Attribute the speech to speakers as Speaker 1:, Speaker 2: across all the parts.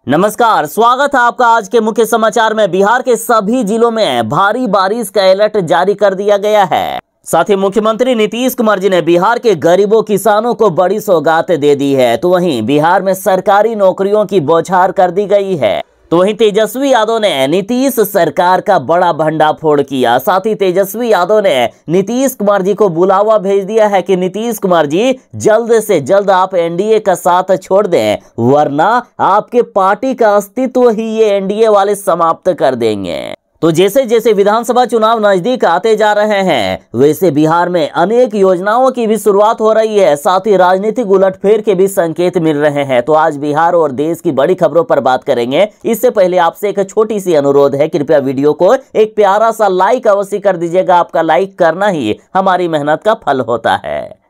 Speaker 1: नमस्कार, स्वागत है आपका आज के मुख्य समाचार में। बिहार के सभी जिलों में भारी बारिश का अलर्ट जारी कर दिया गया है। साथ ही मुख्यमंत्री नीतीश कुमार जी ने बिहार के गरीबों किसानों को बड़ी सौगात दे दी है। तो वहीं बिहार में सरकारी नौकरियों की बौछार कर दी गई है। तो वहीं तेजस्वी यादव ने नीतीश सरकार का बड़ा भंडाफोड़ किया। साथ ही तेजस्वी यादव ने नीतीश कुमार जी को बुलावा भेज दिया है कि नीतीश कुमार जी जल्द से जल्द आप एनडीए का साथ छोड़ दें, वरना आपके पार्टी का अस्तित्व ही ये एनडीए वाले समाप्त कर देंगे। तो जैसे जैसे विधानसभा चुनाव नजदीक आते जा रहे हैं, वैसे बिहार में अनेक योजनाओं की भी शुरुआत हो रही है। साथ ही राजनीतिक उलटफेर के भी संकेत मिल रहे हैं। तो आज बिहार और देश की बड़ी खबरों पर बात करेंगे। इससे पहले आपसे एक छोटी सी अनुरोध है, कृपया वीडियो को एक प्यारा सा लाइक अवश्य कर दीजिएगा। आपका लाइक करना ही हमारी मेहनत का फल होता है।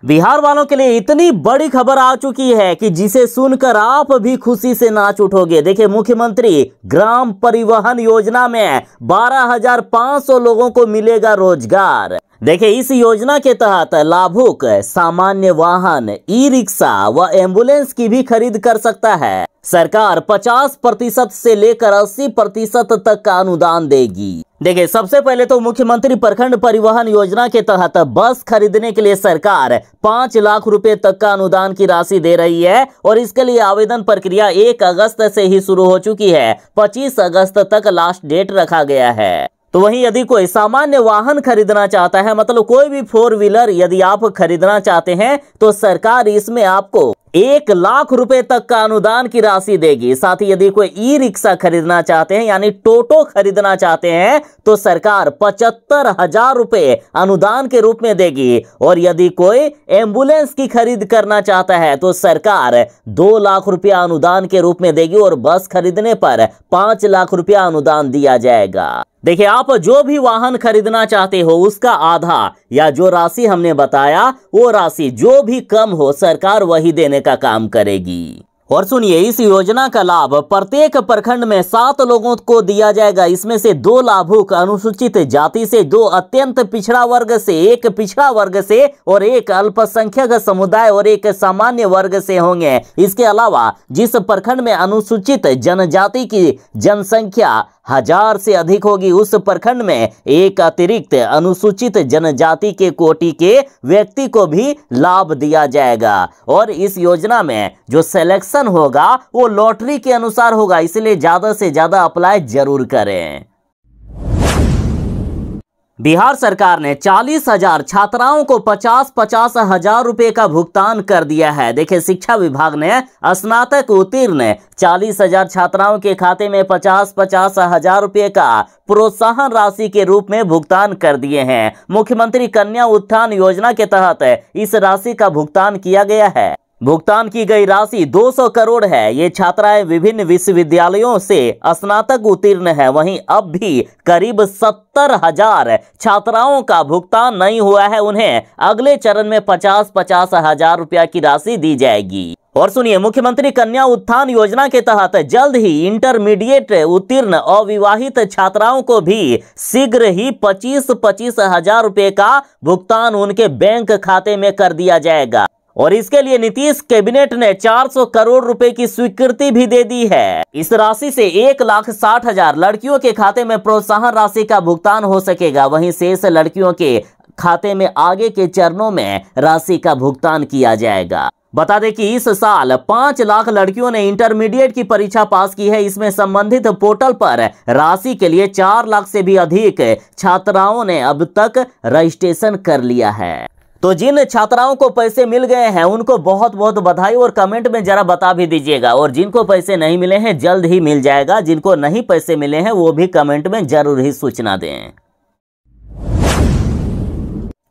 Speaker 1: बिहार वालों के लिए इतनी बड़ी खबर आ चुकी है कि जिसे सुनकर आप भी खुशी से नाच उठोगे। देखिए, मुख्यमंत्री ग्राम परिवहन योजना में 12,500 लोगों को मिलेगा रोजगार। देखिए, इस योजना के तहत लाभुक सामान्य वाहन, ई रिक्शा व एम्बुलेंस की भी खरीद कर सकता है। सरकार 50% से लेकर 80% तक का अनुदान देगी। देखिए, सबसे पहले तो मुख्यमंत्री प्रखंड परिवहन योजना के तहत बस खरीदने के लिए सरकार 5 लाख रुपए तक का अनुदान की राशि दे रही है और इसके लिए आवेदन प्रक्रिया 1 अगस्त से ही शुरू हो चुकी है। 25 अगस्त तक लास्ट डेट रखा गया है। तो वहीं यदि कोई सामान्य वाहन खरीदना चाहता है, मतलब कोई भी 4 व्हीलर यदि आप खरीदना चाहते हैं, तो सरकार इसमें आपको 1 लाख रुपए तक का अनुदान की राशि देगी। साथ ही यदि कोई ई रिक्शा खरीदना चाहते हैं, यानी टोटो खरीदना चाहते हैं, तो सरकार 75,000 रुपए अनुदान के रूप में देगी। और यदि कोई एम्बुलेंस की खरीद करना चाहता है, तो सरकार 2 लाख रुपया अनुदान के रूप में देगी और बस खरीदने पर 5 लाख रुपया अनुदान दिया जाएगा। देखिए, आप जो भी वाहन खरीदना चाहते हो, उसका आधा या जो राशि हमने बताया, वो राशि जो भी कम हो, सरकार वही देने का काम करेगी। और सुनिए, इस योजना का लाभ प्रत्येक प्रखंड में 7 लोगों को दिया जाएगा। इसमें से 2 लाभुक अनुसूचित जाति से, 2 अत्यंत पिछड़ा वर्ग से, 1 पिछड़ा वर्ग से और 1 अल्पसंख्यक समुदाय और 1 सामान्य वर्ग से होंगे। इसके अलावा जिस प्रखंड में अनुसूचित जनजाति की जनसंख्या 1000 से अधिक होगी, उस प्रखंड में 1 अतिरिक्त अनुसूचित जनजाति के कोटि के व्यक्ति को भी लाभ दिया जाएगा। और इस योजना में जो सिलेक्शन होगा वो लॉटरी के अनुसार होगा, इसलिए ज्यादा से ज्यादा अप्लाई जरूर करें। बिहार सरकार ने 40,000 छात्राओं को 50-50 हजार रुपए का भुगतान कर दिया है। देखिए, शिक्षा विभाग ने स्नातक उत्तीर्ण 40,000 छात्राओं के खाते में 50-50 हजार रुपए का प्रोत्साहन राशि के रूप में भुगतान कर दिए हैं। मुख्यमंत्री कन्या उत्थान योजना के तहत इस राशि का भुगतान किया गया है। भुगतान की गई राशि 200 करोड़ है। ये छात्राएं विभिन्न विश्वविद्यालयों से स्नातक उत्तीर्ण है। वहीं अब भी करीब 70,000 छात्राओं का भुगतान नहीं हुआ है। उन्हें अगले चरण में 50-50 हजार रुपया की राशि दी जाएगी। और सुनिए, मुख्यमंत्री कन्या उत्थान योजना के तहत जल्द ही इंटरमीडिएट उत्तीर्ण अविवाहित छात्राओं को भी शीघ्र ही 25-25 हजार रुपए का भुगतान उनके बैंक खाते में कर दिया जाएगा। और इसके लिए नीतीश कैबिनेट ने 400 करोड़ रुपए की स्वीकृति भी दे दी है। इस राशि से 1,60,000 लड़कियों के खाते में प्रोत्साहन राशि का भुगतान हो सकेगा। वहीं शेष लड़कियों के खाते में आगे के चरणों में राशि का भुगतान किया जाएगा। बता दें कि इस साल 5 लाख लड़कियों ने इंटरमीडिएट की परीक्षा पास की है। इसमें संबंधित पोर्टल पर राशि के लिए 4 लाख से भी अधिक छात्राओं ने अब तक रजिस्ट्रेशन कर लिया है। तो जिन छात्राओं को पैसे मिल गए हैं, उनको बहुत बहुत बधाई और कमेंट में जरा बता भी दीजिएगा। और जिनको पैसे नहीं मिले हैं, जल्द ही मिल जाएगा। जिनको नहीं पैसे मिले हैं, वो भी कमेंट में जरूर ही सूचना दें।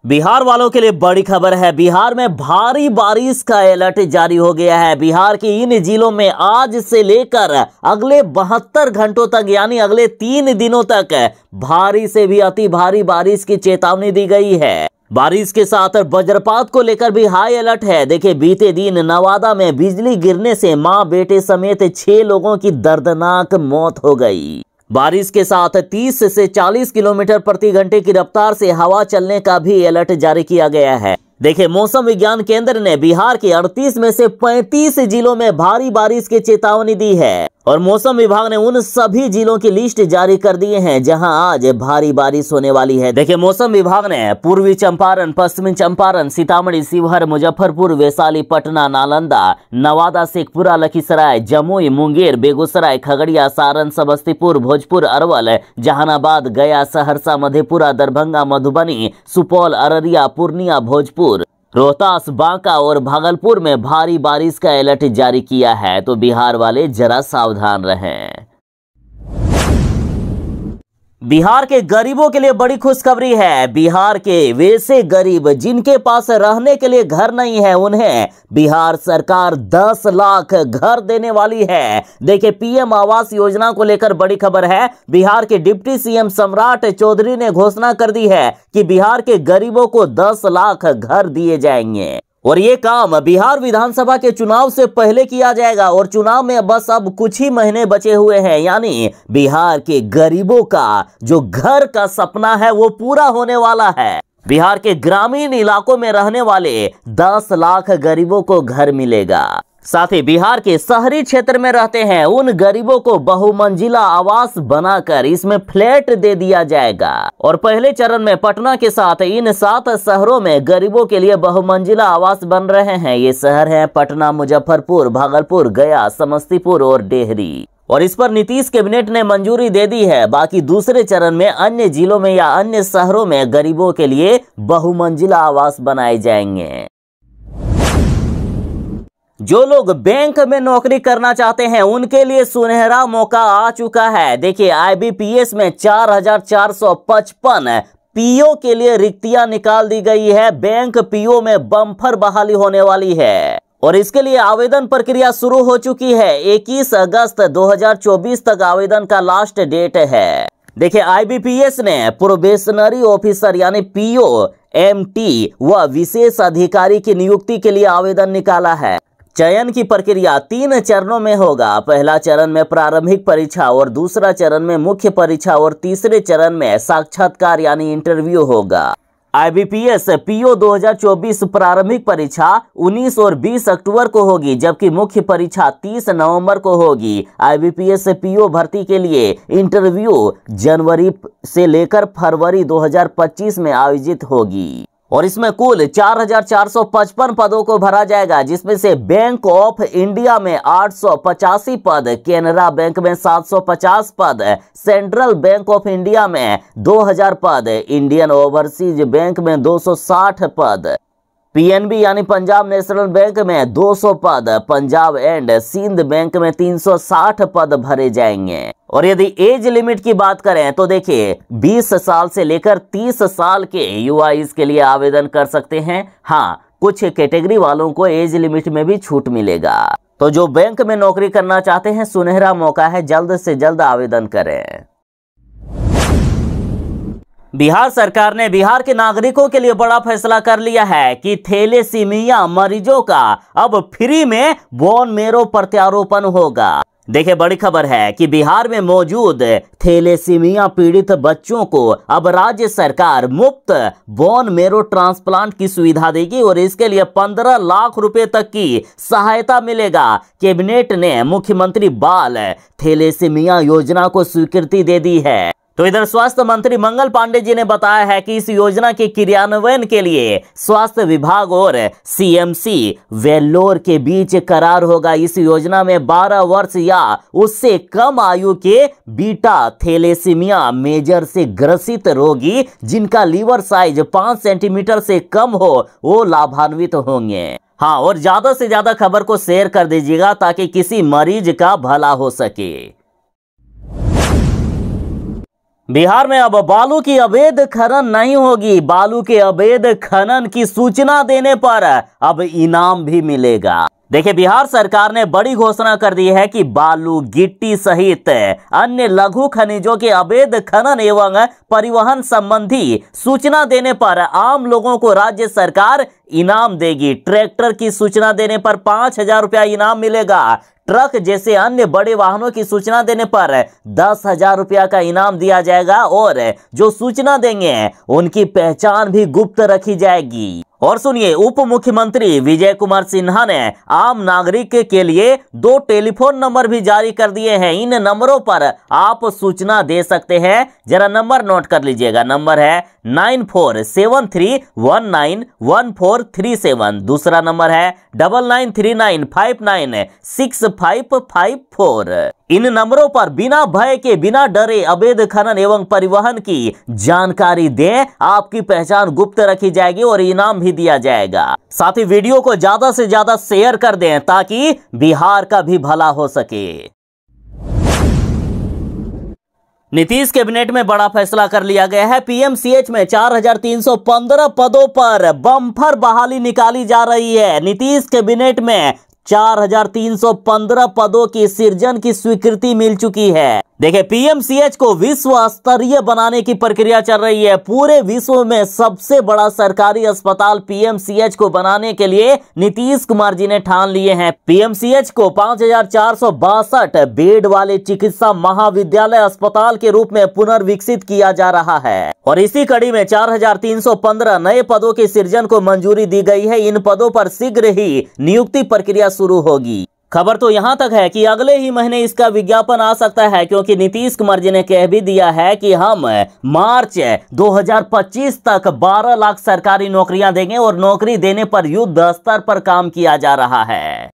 Speaker 1: बिहार वालों के लिए बड़ी खबर है। बिहार में भारी बारिश का अलर्ट जारी हो गया है। बिहार के इन जिलों में आज से लेकर अगले 72 घंटों तक, यानी अगले 3 दिनों तक भारी से भी अति भारी बारिश की चेतावनी दी गई है। बारिश के साथ वज्रपात को लेकर भी हाई अलर्ट है। देखिए, बीते दिन नवादा में बिजली गिरने से मां बेटे समेत 6 लोगों की दर्दनाक मौत हो गई। बारिश के साथ 30 से 40 किलोमीटर प्रति घंटे की रफ्तार से हवा चलने का भी अलर्ट जारी किया गया है। देखिए, मौसम विज्ञान केंद्र ने बिहार के 38 में से 35 जिलों में भारी बारिश की चेतावनी दी है और मौसम विभाग ने उन सभी जिलों की लिस्ट जारी कर दिए हैं जहां आज भारी बारिश होने वाली है। देखिए, मौसम विभाग ने पूर्वी चंपारण, पश्चिमी चंपारण, सीतामढ़ी, शिवहर, मुजफ्फरपुर, वैशाली, पटना, नालंदा, नवादा, शेखपुरा, लखीसराय, जमुई, मुंगेर, बेगूसराय, खगड़िया, सारण, समस्तीपुर, भोजपुर, अरवल, जहानाबाद, गया, सहरसा, मधेपुरा, दरभंगा, मधुबनी, सुपौल, अररिया, पूर्णिया, भोजपुर, रोहतास, बांका और भागलपुर में भारी बारिश का अलर्ट जारी किया है। तो बिहार वाले जरा सावधान रहें। बिहार के गरीबों के लिए बड़ी खुशखबरी है। बिहार के वैसे गरीब जिनके पास रहने के लिए घर नहीं है, उन्हें बिहार सरकार 10 लाख घर देने वाली है। देखिए, पीएम आवास योजना को लेकर बड़ी खबर है। बिहार के डिप्टी सीएम सम्राट चौधरी ने घोषणा कर दी है कि बिहार के गरीबों को 10 लाख घर दिए जाएंगे और ये काम बिहार विधानसभा के चुनाव से पहले किया जाएगा और चुनाव में बस अब कुछ ही महीने बचे हुए हैं, यानी बिहार के गरीबों का जो घर का सपना है वो पूरा होने वाला है। बिहार के ग्रामीण इलाकों में रहने वाले 10 लाख गरीबों को घर मिलेगा। साथ ही बिहार के शहरी क्षेत्र में रहते हैं उन गरीबों को बहुमंजिला आवास बनाकर इसमें फ्लैट दे दिया जाएगा और पहले चरण में पटना के साथ इन 7 शहरों में गरीबों के लिए बहुमंजिला आवास बन रहे हैं। ये शहर हैं पटना, मुजफ्फरपुर, भागलपुर, गया, समस्तीपुर और डेहरी और इस पर नीतीश कैबिनेट ने मंजूरी दे दी है। बाकी दूसरे चरण में अन्य जिलों में या अन्य शहरों में गरीबों के लिए बहुमंजिला आवास बनाए जाएंगे। जो लोग बैंक में नौकरी करना चाहते हैं उनके लिए सुनहरा मौका आ चुका है। देखिए, आईबीपीएस में 4455 पीओ के लिए रिक्तियां निकाल दी गई है। बैंक पीओ में बम्पर बहाली होने वाली है और इसके लिए आवेदन प्रक्रिया शुरू हो चुकी है। 21 अगस्त 2024 तक आवेदन का लास्ट डेट है। देखिए, आईबीपीएस ने प्रोबेशनरी ऑफिसर यानी पीओ, एमटी व विशेष अधिकारी की नियुक्ति के लिए आवेदन निकाला है। चयन की प्रक्रिया 3 चरणों में होगा। पहला चरण में प्रारंभिक परीक्षा और दूसरा चरण में मुख्य परीक्षा और तीसरे चरण में साक्षात्कार यानी इंटरव्यू होगा। आईबीपीएस पीओ 2024 प्रारंभिक परीक्षा 19 और 20 अक्टूबर को होगी, जबकि मुख्य परीक्षा 30 नवंबर को होगी। आईबीपीएस पीओ भर्ती के लिए इंटरव्यू जनवरी से लेकर फरवरी 2025 में आयोजित होगी और इसमें कुल 4455 पदों को भरा जाएगा, जिसमें से बैंक ऑफ इंडिया में 885 पद, केनरा बैंक में 750 पद, सेंट्रल बैंक ऑफ इंडिया में 2000 पद, इंडियन ओवरसीज बैंक में 260 पद, पीएनबी यानी पंजाब नेशनल बैंक में 200 पद, पंजाब एंड सिंध बैंक में 360 पद भरे जाएंगे। और यदि एज लिमिट की बात करें तो देखिए, 20 साल से लेकर 30 साल के युवा इसके लिए आवेदन कर सकते हैं। हाँ, कुछ कैटेगरी वालों को एज लिमिट में भी छूट मिलेगा। तो जो बैंक में नौकरी करना चाहते हैं, सुनहरा मौका है, जल्द से जल्द आवेदन करें। बिहार सरकार ने बिहार के नागरिकों के लिए बड़ा फैसला कर लिया है कि थैलेसीमिया मरीजों का अब फ्री में बोन मैरो प्रत्यारोपण होगा। देखिए, बड़ी खबर है कि बिहार में मौजूद थैलेसीमिया पीड़ित बच्चों को अब राज्य सरकार मुफ्त बोन मैरो ट्रांसप्लांट की सुविधा देगी और इसके लिए 15 लाख रुपए तक की सहायता मिलेगा। कैबिनेट ने मुख्यमंत्री बाल थैलेसीमिया योजना को स्वीकृति दे दी है। तो इधर स्वास्थ्य मंत्री मंगल पांडे जी ने बताया है कि इस योजना के क्रियान्वयन के लिए स्वास्थ्य विभाग और सीएमसी वेल्लोर के बीच करार होगा। इस योजना में 12 वर्ष या उससे कम आयु के बीटा थैलेसीमिया मेजर से ग्रसित रोगी जिनका लीवर साइज 5 सेंटीमीटर से कम हो वो लाभान्वित होंगे। हाँ, और ज्यादा से ज्यादा खबर को शेयर कर दीजिएगा ताकि किसी मरीज का भला हो सके। बिहार में अब बालू की अवैध खनन नहीं होगी। बालू के अवैध खनन की सूचना देने पर अब इनाम भी मिलेगा। देखिए, बिहार सरकार ने बड़ी घोषणा कर दी है कि बालू, गिट्टी सहित अन्य लघु खनिजों के अवैध खनन एवं परिवहन संबंधी सूचना देने पर आम लोगों को राज्य सरकार इनाम देगी। ट्रैक्टर की सूचना देने पर 5000 रुपया इनाम मिलेगा। ट्रक जैसे अन्य बड़े वाहनों की सूचना देने पर 10,000 रुपया का इनाम दिया जाएगा और जो सूचना देंगे उनकी पहचान भी गुप्त रखी जाएगी। और सुनिए, उप मुख्यमंत्री विजय कुमार सिन्हा ने आम नागरिक के लिए 2 टेलीफोन नंबर भी जारी कर दिए हैं। इन नंबरों पर आप सूचना दे सकते हैं। जरा नंबर नोट कर लीजिएगा। नंबर है 9473191437। दूसरा नंबर है 9939596554। इन नंबरों पर बिना भय के, बिना डरे अवैध खनन एवं परिवहन की जानकारी दें। आपकी पहचान गुप्त रखी जाएगी और इनाम भी दिया जाएगा। साथ ही वीडियो को ज्यादा से ज्यादा शेयर कर दें ताकि बिहार का भी भला हो सके। नीतीश कैबिनेट में बड़ा फैसला कर लिया गया है। पीएमसीएच में 4315 पदों पर बम्पर बहाली निकाली जा रही है। नीतीश कैबिनेट में 4315 पदों की सृजन की स्वीकृति मिल चुकी है। देखिए, पीएमसीएच को विश्व स्तरीय बनाने की प्रक्रिया चल रही है। पूरे विश्व में सबसे बड़ा सरकारी अस्पताल पीएमसीएच को बनाने के लिए नीतीश कुमार जी ने ठान लिए हैं। पीएमसीएच को 5462 बेड वाले चिकित्सा महाविद्यालय अस्पताल के रूप में पुनर्विकसित किया जा रहा है और इसी कड़ी में 4315 नए पदों के सृजन को मंजूरी दी गई है। इन पदों पर शीघ्र ही नियुक्ति प्रक्रिया शुरू होगी। खबर तो यहां तक है कि अगले ही महीने इसका विज्ञापन आ सकता है, क्योंकि नीतीश कुमार जी ने कह भी दिया है कि हम मार्च 2025 तक 12 लाख सरकारी नौकरियां देंगे और नौकरी देने पर युद्ध स्तर पर काम किया जा रहा है।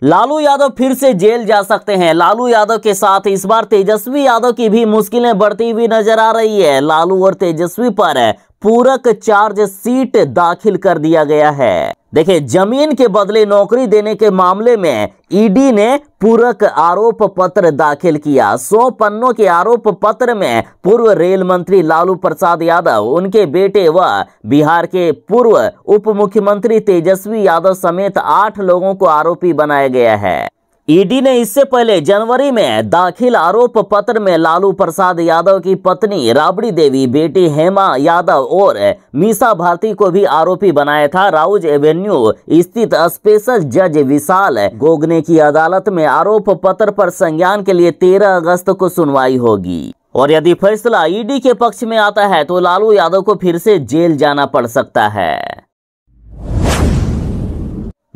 Speaker 1: लालू यादव फिर से जेल जा सकते हैं। लालू यादव के साथ इस बार तेजस्वी यादव की भी मुश्किलें बढ़ती हुई नजर आ रही है। लालू और तेजस्वी पर पूरक चार्जशीट दाखिल कर दिया गया है। देखिए, जमीन के बदले नौकरी देने के मामले में ईडी ने पूरक आरोप पत्र दाखिल किया। 100 पन्नों के आरोप पत्र में पूर्व रेल मंत्री लालू प्रसाद यादव, उनके बेटे व बिहार के पूर्व उप मुख्यमंत्री तेजस्वी यादव समेत 8 लोगों को आरोपी बनाया गया है। ईडी ने इससे पहले जनवरी में दाखिल आरोप पत्र में लालू प्रसाद यादव की पत्नी राबड़ी देवी, बेटी हेमा यादव और मीसा भारती को भी आरोपी बनाया था। राउज एवेन्यू स्थित स्पेशल जज विशाल गोगने की अदालत में आरोप पत्र पर संज्ञान के लिए 13 अगस्त को सुनवाई होगी और यदि फैसला ईडी के पक्ष में आता है तो लालू यादव को फिर से जेल जाना पड़ सकता है।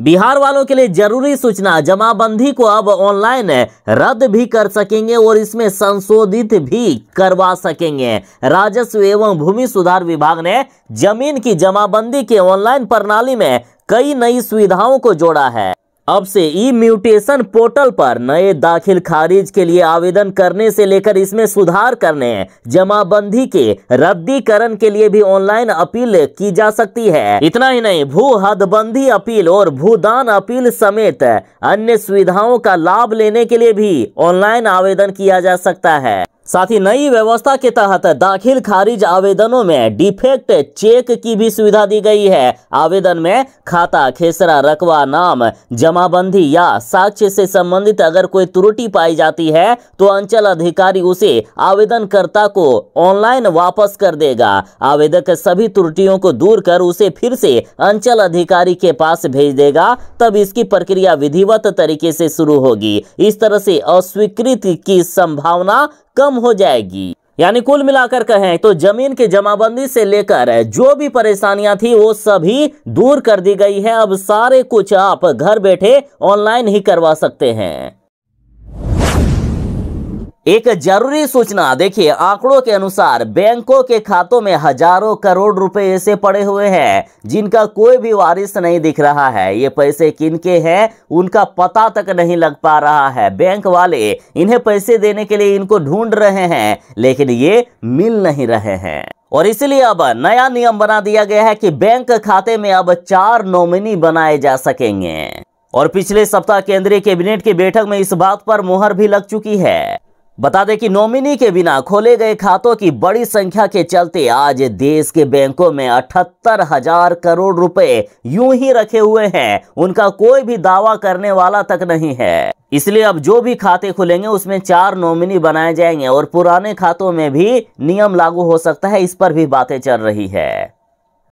Speaker 1: बिहार वालों के लिए जरूरी सूचना, जमाबंदी को अब ऑनलाइन रद्द भी कर सकेंगे और इसमें संशोधित भी करवा सकेंगे। राजस्व एवं भूमि सुधार विभाग ने जमीन की जमाबंदी के ऑनलाइन प्रणाली में कई नई सुविधाओं को जोड़ा है। अब से ई म्यूटेशन पोर्टल पर नए दाखिल खारिज के लिए आवेदन करने से लेकर इसमें सुधार करने, जमाबंदी के रद्दीकरण के लिए भी ऑनलाइन अपील की जा सकती है। इतना ही नहीं, भू हदबंदी अपील और भूदान अपील समेत अन्य सुविधाओं का लाभ लेने के लिए भी ऑनलाइन आवेदन किया जा सकता है। साथ ही नई व्यवस्था के तहत दाखिल खारिज आवेदनों में डिफेक्ट चेक की भी सुविधा दी गई है। आवेदन में खाता, खेसरा, रकबा, नाम, जमाबंदी या साक्ष्य से संबंधित अगर कोई त्रुटि पाई जाती है तो अंचल अधिकारी उसे आवेदनकर्ता को ऑनलाइन वापस कर देगा। आवेदक सभी त्रुटियों को दूर कर उसे फिर से अंचल अधिकारी के पास भेज देगा, तब इसकी प्रक्रिया विधिवत तरीके से शुरू होगी। इस तरह से अस्वीकृति की संभावना कम हो जाएगी। यानी कुल मिलाकर कहें तो जमीन के जमाबंदी से लेकर जो भी परेशानियां थी वो सभी दूर कर दी गई है। अब सारे कुछ आप घर बैठे ऑनलाइन ही करवा सकते हैं। एक जरूरी सूचना, देखिए, आंकड़ों के अनुसार बैंकों के खातों में हजारों करोड़ रुपए ऐसे पड़े हुए हैं जिनका कोई भी वारिस नहीं दिख रहा है। ये पैसे किनके हैं उनका पता तक नहीं लग पा रहा है। बैंक वाले इन्हें पैसे देने के लिए इनको ढूंढ रहे हैं लेकिन ये मिल नहीं रहे हैं और इसलिए अब नया नियम बना दिया गया है कि बैंक खाते में अब 4 नॉमिनी बनाए जा सकेंगे और पिछले सप्ताह केंद्रीय कैबिनेट की बैठक में इस बात पर मुहर भी लग चुकी है। बता दें कि नॉमिनी के बिना खोले गए खातों की बड़ी संख्या के चलते आज देश के बैंकों में 78,000 करोड़ रुपए यूं ही रखे हुए हैं। उनका कोई भी दावा करने वाला तक नहीं है। इसलिए अब जो भी खाते खुलेंगे उसमें 4 नॉमिनी बनाए जाएंगे और पुराने खातों में भी नियम लागू हो सकता है। इस पर भी बातें चल रही है।